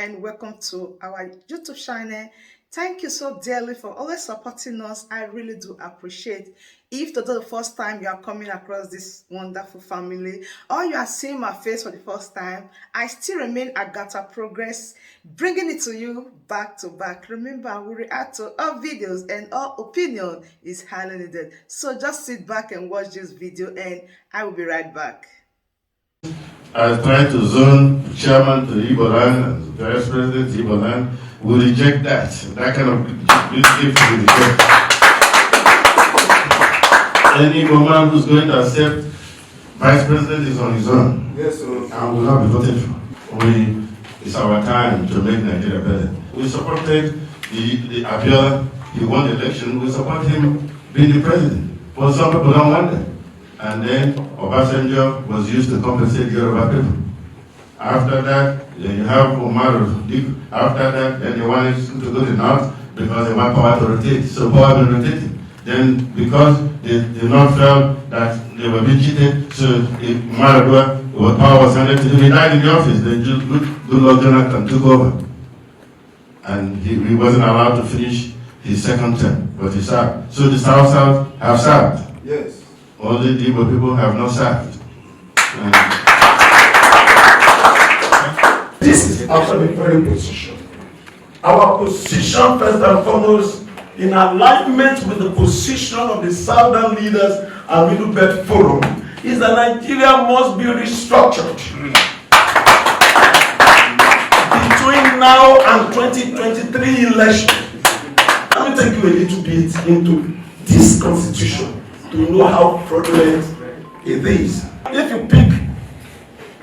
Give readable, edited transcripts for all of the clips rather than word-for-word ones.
and welcome to our YouTube channel. Thank you so dearly for always supporting us. I really do appreciate. If today the first time you are coming across this wonderful family or you are seeing my face for the first time, I still remain Agatha Progress, bringing it to you back to back. Remember, we react to all videos and all opinion is highly needed. So just sit back and watch this video and I will be right back. I tried to zone chairman to Igbo land and vice president to Igbo land. We reject that. That kind of gift we reject. Any Igbo man who's going to accept vice president is on his own. Yes, sir. And will not be voted for. It's our time to make Nigeria better. We supported the Abiola. He won the election. We support him being the president. But some people don't want that. And then Obasanjo was used to compensate the Yoruba people. After that, then you have Umaru. After that, then they wanted to go to the north because they want power to rotate. So power been rotating. Then because they not felt that they were being cheated, so Umaru, what power was handed to him, he died in the office. Then Goodluck Jonathan took over. And he wasn't allowed to finish his second term, but he served. So the South have served. Yes. Only the Igbo people have not served. This is actually very position. Our position, first and foremost, in alignment with the position of the Southern leaders and Middle Belt Forum, is that Nigeria must be restructured. Between now and 2023 election, let me take you a little bit into this constitution to know how fraudulent it is. If you pick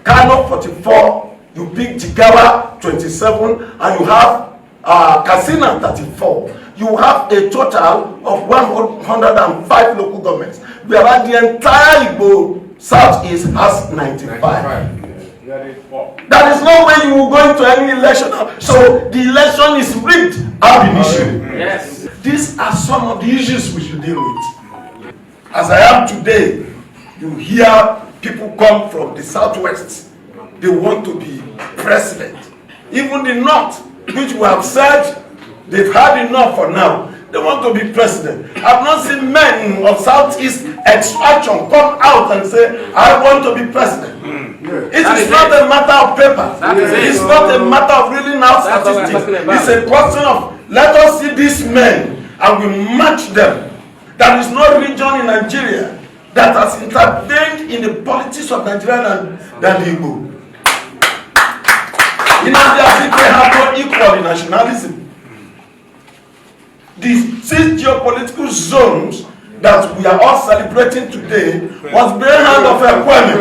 Kano 44, you pick Jigawa 27, and you have Katsina 34, you have a total of 105 local governments, whereas the entire Igbo Southeast has 95. There is no way you will go into any election. So the election is rigged ab initio. Yes. These are some of the issues we should deal with. As I am today, you hear people come from the southwest. They want to be president. Even the north, which we have said they've had enough for now, they want to be president. I've not seen men of southeast extraction come out and say, I want to be president. It is not a matter of paper. It's not a matter of reading out statistics. It's a question of, let us see these men and we match them. There is no region in Nigeria that has intervened in the politics of Nigeria than the Igbo. In Nigeria, they have no equal nationalism. The 6 geopolitical zones that we are all celebrating today was bare hand of Ekweme.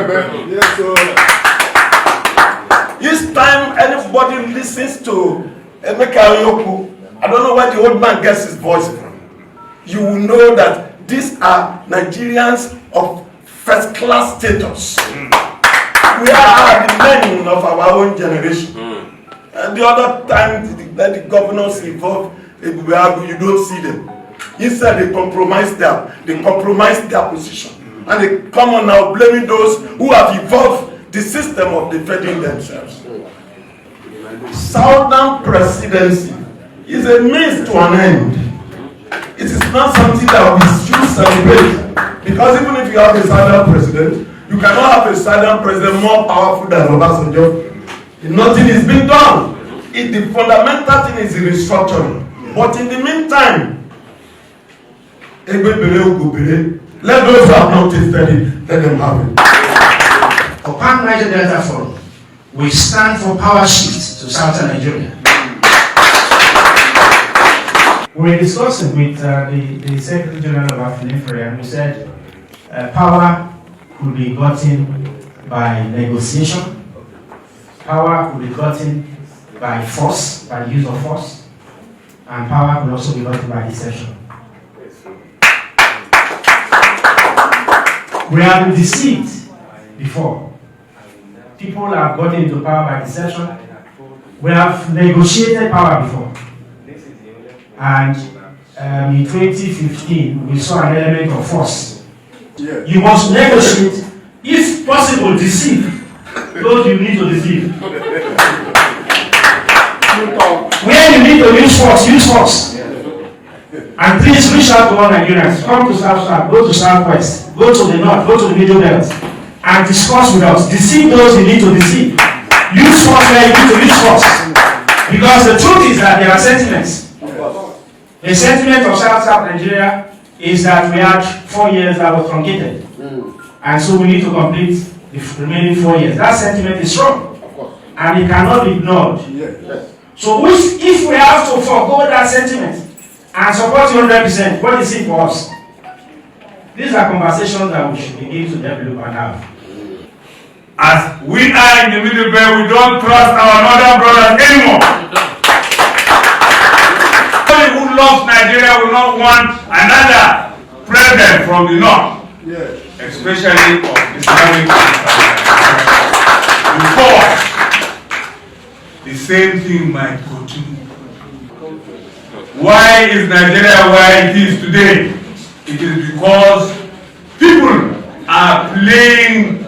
Each time anybody listens to Emeka Onyoku, I don't know where the old man gets his voice from. You will know that these are Nigerians of first-class status. We are the men of our own generation. And the other time that the governors involved, you don't see them. Instead, they compromise their position. And they come on now blaming those who have evolved the system of defending themselves. Southern presidency is a means to an end. It is not something that we should celebrate. Because even if you have a Southern president, you cannot have a Southern president more powerful than Obasanjo. Nothing is being done. The fundamental thing is the restructuring. But in the meantime, let those who have not tasted it, let them have it. Upon Niger Delta Forum, we stand for power shift to Southern Nigeria. We were discussing with the Secretary General of Afrinifere, and we said power could be gotten by negotiation, power could be gotten by force, by the use of force, and power could also be gotten by deception. We have been deceived before. People have gotten into power by deception. We have negotiated power before. And in 2015, we saw an element of force. Yeah. You must negotiate, if possible, deceive those you need to deceive. need to use force, use force. And please reach out to all Nigerians. Come to South, go to Southwest, go to the North, go to the Middle Belt, and discuss with us. Deceive those you need to deceive. Use force where you need to use force. Because the truth is that there are sentiments. The sentiment of South Nigeria is that we had 4 years that were truncated. And so we need to complete the remaining 4 years. That sentiment is strong. And it cannot be ignored. So if we have to forego that sentiment and support 100%, what is it for us? These are conversations that we should begin to develop and have. As we are in the Middle Belt, we don't trust our northern brothers anymore. Anybody who loves Nigeria will not want another president from the north, especially of Islamic. Because the same thing might continue. Why is Nigeria where it is today? It is because people are playing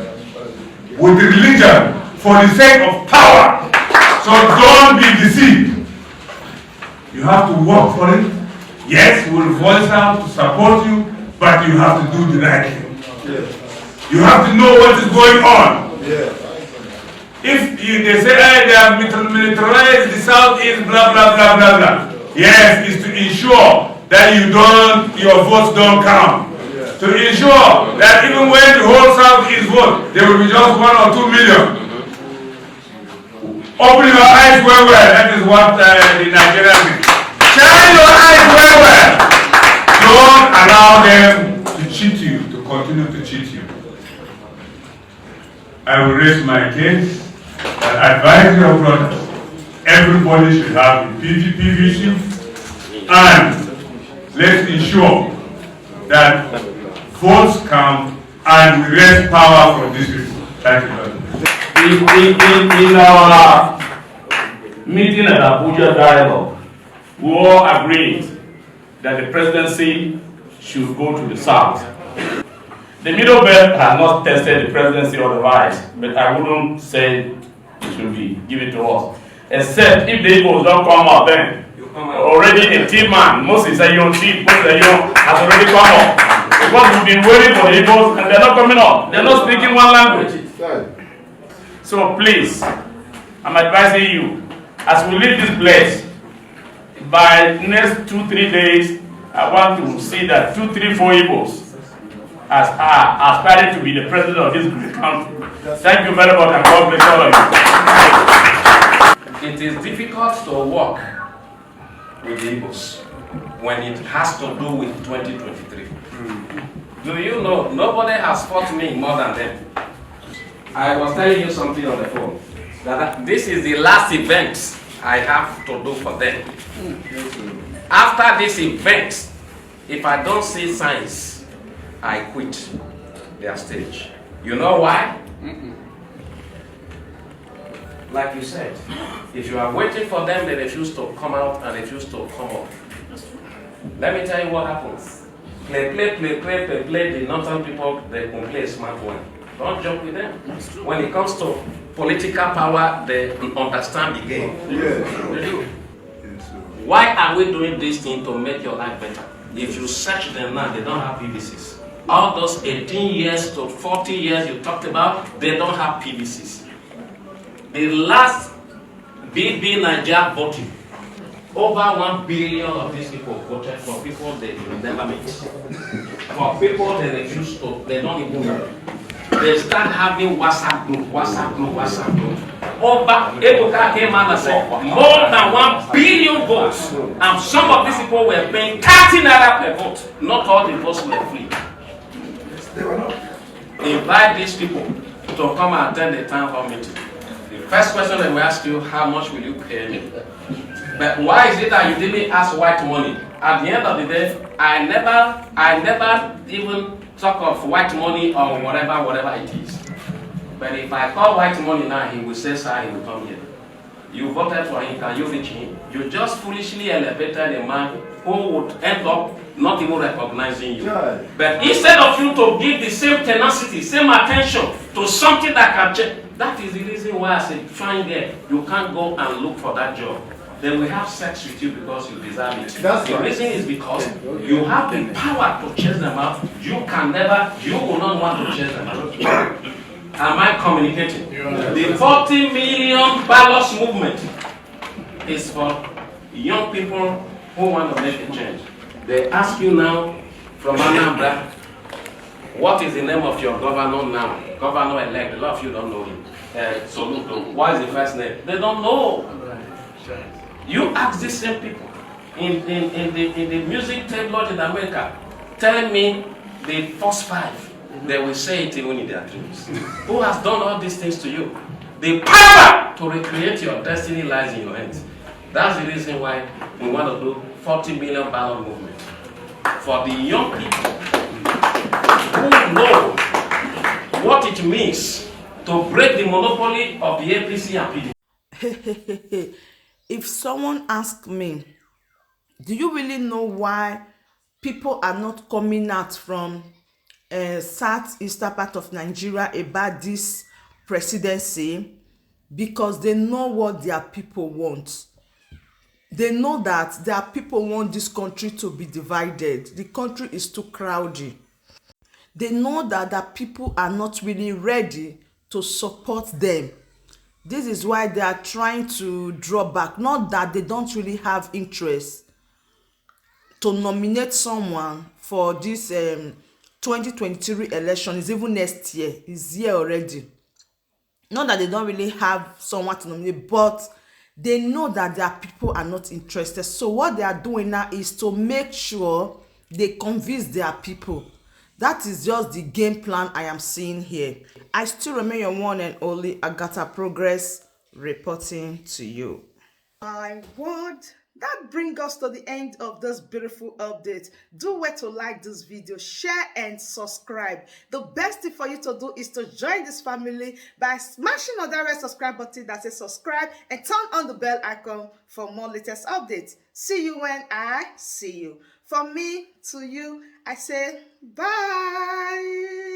with the religion for the sake of power. So don't be deceived. You have to work for it. Yes, we'll voice out to support you, but you have to do the right thing. You have to know what is going on. If they say, hey, they have militarized the southeast, blah, blah, blah, blah, blah. Yes, it's to ensure that your votes don't count. To ensure that even when the whole southeast vote, there will be just 1 or 2 million. Open your eyes well, that is what the Nigerians do. Shine your eyes well. Don't allow them to cheat you, to continue to cheat you. I will raise my case and advise your brothers. Everybody should have the PVC, and let's ensure that votes count and we raise power from these people. Thank you very much. In our meeting at Abuja Dialogue, we all agreed that the presidency should go to the south. The Middle Belt has not tested the presidency otherwise, but I wouldn't say it should be given to us. Except if the Igbos don't come out then. Already a team man, Moses Ayon chief, Moses Ayon has already come up. Because we've been waiting for the Igbos and they're not coming up. They're not speaking one language. So please, I'm advising you, as we leave this place, by next 2-3 days, I want to see that 2, 3, 4 Igbos are aspiring to be the president of this great country. Thank you very much and God bless all of you. It is difficult to work with the Igbos when it has to do with 2023. Do you know, nobody has fought me more than them. I was telling you something on the phone, that this is the last event I have to do for them. After this event, if I don't see signs, I quit their stage. You know why? Like you said, if you are waiting for them, they refuse to come out and refuse to come up. Let me tell you what happens. Play. The northern people, they can play a smart one. Don't joke with them. When it comes to political power, they understand the game. They do. Why are we doing this thing to make your life better? If you search them now, they don't have PVCs. All those 18 years to 40 years you talked about, they don't have PVCs. The last BB Nigeria voting, over 1 billion of these people voted for people they will never meet. For people they refuse to, they don't even know. They start having WhatsApp group. Over Ebuka came out and said more than 1 billion votes. And some of these people were paying 30 naira per vote. Not all the votes were free. They were not. Invite these people to come and attend the town hall meeting. The first question they will ask you, how much will you pay me? But why is it that you didn't ask white money? At the end of the day, I never even talk of white money or whatever it is. But if I call white money now, he will say, sir, he will come here. You voted for him, can you reach him? You just foolishly elevated a man who would end up not even recognizing you. But instead of you to give the same tenacity, same attention to something that can change, that is the reason why I say, trying there, you can't go and look for that job. they will have sex with you because you deserve it. That's the right. reason is because you have the power to chase them out. You will not want to chase them out. Am I communicating? The 40 million ballots movement is for young people who want to make a change. They ask you now from Anambra, what is the name of your governor now? Governor-elect, a lot of you don't know him. Soludo. What is the first name? They don't know. You ask these same people in the music tape lodge in America, tell me the first 5. They will say it even in their dreams. Who has done all these things to you? The power to recreate your destiny lies in your hands. That's the reason why we want to do 40 million ballot movement. For the young people who know what it means to break the monopoly of the APC and PDP. If someone asks me, do you really know why people are not coming out from southeastern part of Nigeria about this presidency? Because they know what their people want. They know that their people want this country to be divided. The country is too crowded. They know that the people are not really ready to support them. This is why they are trying to draw back. Not that they don't really have interest to nominate someone for this 2023 election. It's even next year. It's here already. Not that they don't really have someone to nominate, but they know that their people are not interested. So what they are doing now is to make sure they convince their people. That is just the game plan I am seeing here. I still remain your one and only Agatha Progress, reporting to you. My word, that brings us to the end of this beautiful update. Do well to like this video, share and subscribe. The best thing for you to do is to join this family by smashing on that red subscribe button that says subscribe and turn on the bell icon for more latest updates. See you when I see you. From me to you, I say bye.